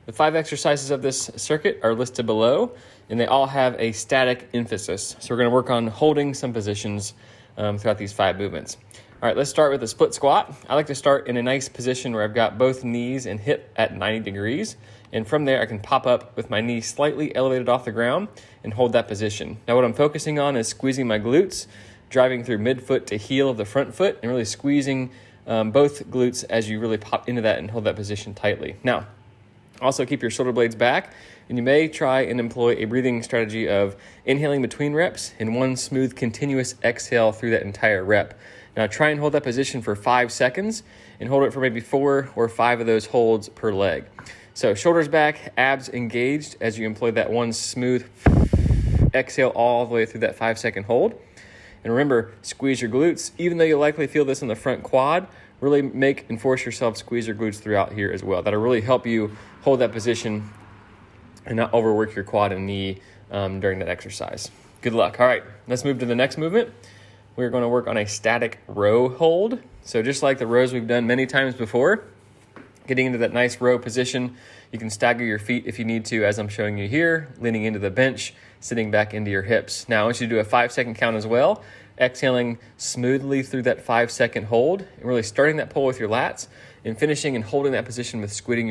The 5 exercises of this circuit are listed below, and they all have a static emphasis. So we're going to work on holding some positions throughout these 5 movements. All right, let's start with a split squat. I like to start in a nice position where I've got both knees and hip at 90 degrees. And from there, I can pop up with my knee slightly elevated off the ground and hold that position. Now, what I'm focusing on is squeezing my glutes, driving through midfoot to heel of the front foot, and really squeezing both glutes as you really pop into that and hold that position tightly. Now, also keep your shoulder blades back, and you may try and employ a breathing strategy of inhaling between reps and one smooth, continuous exhale through that entire rep. Now try and hold that position for 5 seconds and hold it for maybe 4 or 5 of those holds per leg. So shoulders back, abs engaged as you employ that one smooth exhale all the way through that 5-second hold. And remember, squeeze your glutes. Even though you'll likely feel this in the front quad, really make and force yourself squeeze your glutes throughout here as well. That'll really help you hold that position and not overwork your quad and knee during that exercise. Good luck. All right, let's move to the next movement. We're going to work on a static row hold. So just like the rows we've done many times before, getting into that nice row position, you can stagger your feet if you need to, as I'm showing you here, leaning into the bench, sitting back into your hips. Now, I want you to do a 5-second count as well, exhaling smoothly through that 5-second hold, and really starting that pull with your lats, and finishing and holding that position with squeezing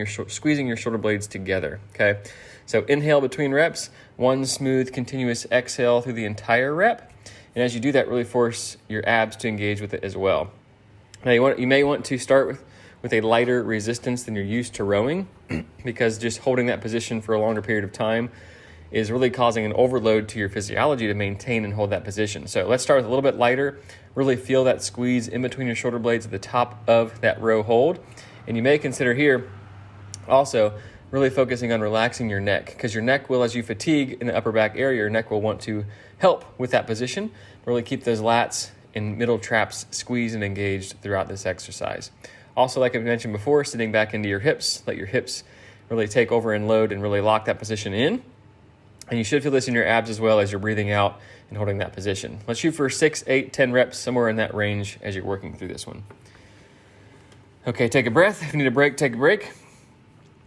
your shoulder blades together, okay? So inhale between reps, one smooth, continuous exhale through the entire rep, and as you do that, really force your abs to engage with it as well. Now, you may want to start with a lighter resistance than you're used to rowing, because just holding that position for a longer period of time is really causing an overload to your physiology to maintain and hold that position. So let's start with a little bit lighter. Really feel that squeeze in between your shoulder blades at the top of that row hold. And you may consider here also really focusing on relaxing your neck, because your neck will, as you fatigue in the upper back area, your neck will want to help with that position. Really keep those lats and middle traps squeezed and engaged throughout this exercise. Also, like I mentioned before, sitting back into your hips, let your hips really take over and load and really lock that position in. And you should feel this in your abs as well as you're breathing out and holding that position. Let's shoot for 6, 8, 10 reps, somewhere in that range as you're working through this one. Okay, take a breath. If you need a break, take a break.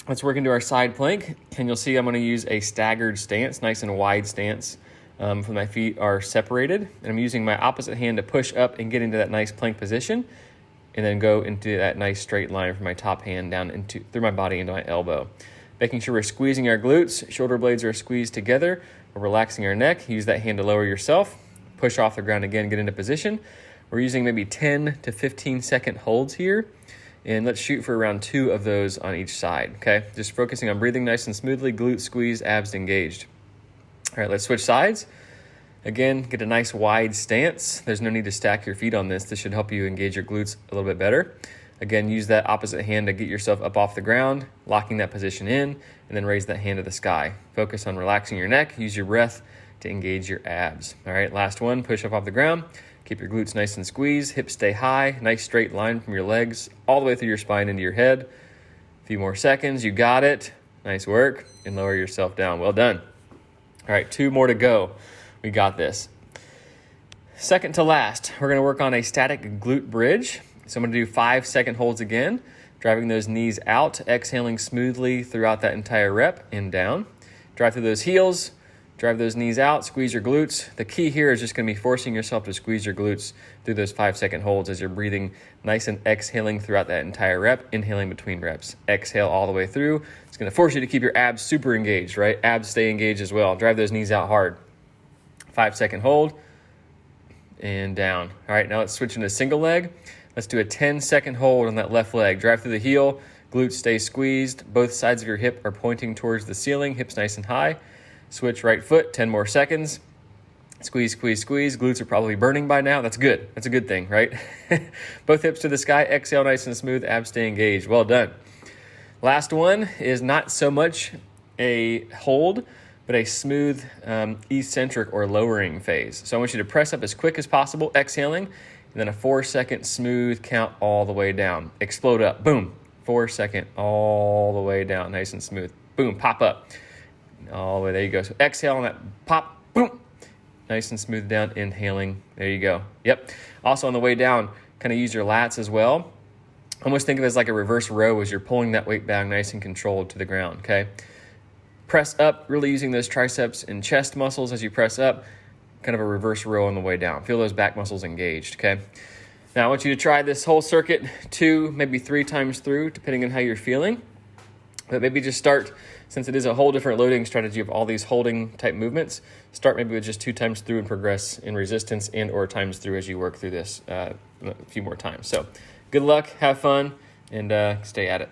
Let's work into our side plank. And you'll see I'm going to use a staggered stance, nice and wide stance. My feet are separated. And I'm using my opposite hand to push up and get into that nice plank position. And then go into that nice straight line from my top hand down through my body into my elbow. Making sure we're squeezing our glutes, shoulder blades are squeezed together. We're relaxing our neck. Use that hand to lower yourself. Push off the ground again, get into position. We're using maybe 10 to 15 second holds here. And let's shoot for around 2 of those on each side, okay? Just focusing on breathing nice and smoothly, glutes squeezed, abs engaged. All right, let's switch sides. Again, get a nice wide stance. There's no need to stack your feet on this. This should help you engage your glutes a little bit better. Again, use that opposite hand to get yourself up off the ground, locking that position in, and then raise that hand to the sky. Focus on relaxing your neck. Use your breath to engage your abs. All right, last one, push up off the ground. Keep your glutes nice and squeezed. Hips stay high. Nice straight line from your legs all the way through your spine into your head. A few more seconds. You got it. Nice work. And lower yourself down. Well done. All right, 2 more to go. We got this. Second to last, we're going to work on a static glute bridge. So I'm going to do 5-second holds again, driving those knees out, exhaling smoothly throughout that entire rep and down. Drive through those heels, drive those knees out, squeeze your glutes. The key here is just going to be forcing yourself to squeeze your glutes through those 5-second holds as you're breathing nice and exhaling throughout that entire rep, inhaling between reps. Exhale all the way through. It's going to force you to keep your abs super engaged, right? Abs stay engaged as well. Drive those knees out hard. 5-second hold and down. All right, now let's switch into single leg. Let's do a 10-second hold on that left leg. Drive through the heel, glutes stay squeezed. Both sides of your hip are pointing towards the ceiling, hips nice and high. Switch right foot, 10 more seconds. Squeeze, squeeze, squeeze. Glutes are probably burning by now. That's good. That's a good thing, right? Both hips to the sky, exhale nice and smooth, abs stay engaged. Well done. Last one is not so much a hold, but a smooth eccentric or lowering phase. So I want you to press up as quick as possible, exhaling, and then a 4-second smooth count all the way down. Explode up, boom. 4-second all the way down, nice and smooth. Boom, pop up. All the way, there you go. So exhale on that pop, boom. Nice and smooth down, inhaling. There you go. Yep. Also on the way down, kind of use your lats as well. Almost think of it as like a reverse row as you're pulling that weight down nice and controlled to the ground, okay? Press up, really using those triceps and chest muscles as you press up, kind of a reverse row on the way down. Feel those back muscles engaged, okay? Now I want you to try this whole circuit 2, maybe 3 times through, depending on how you're feeling. But maybe just start, since it is a whole different loading strategy of all these holding type movements, start maybe with just 2 times through and progress in resistance and or times through as you work through this a few more times. So good luck, have fun, and stay at it.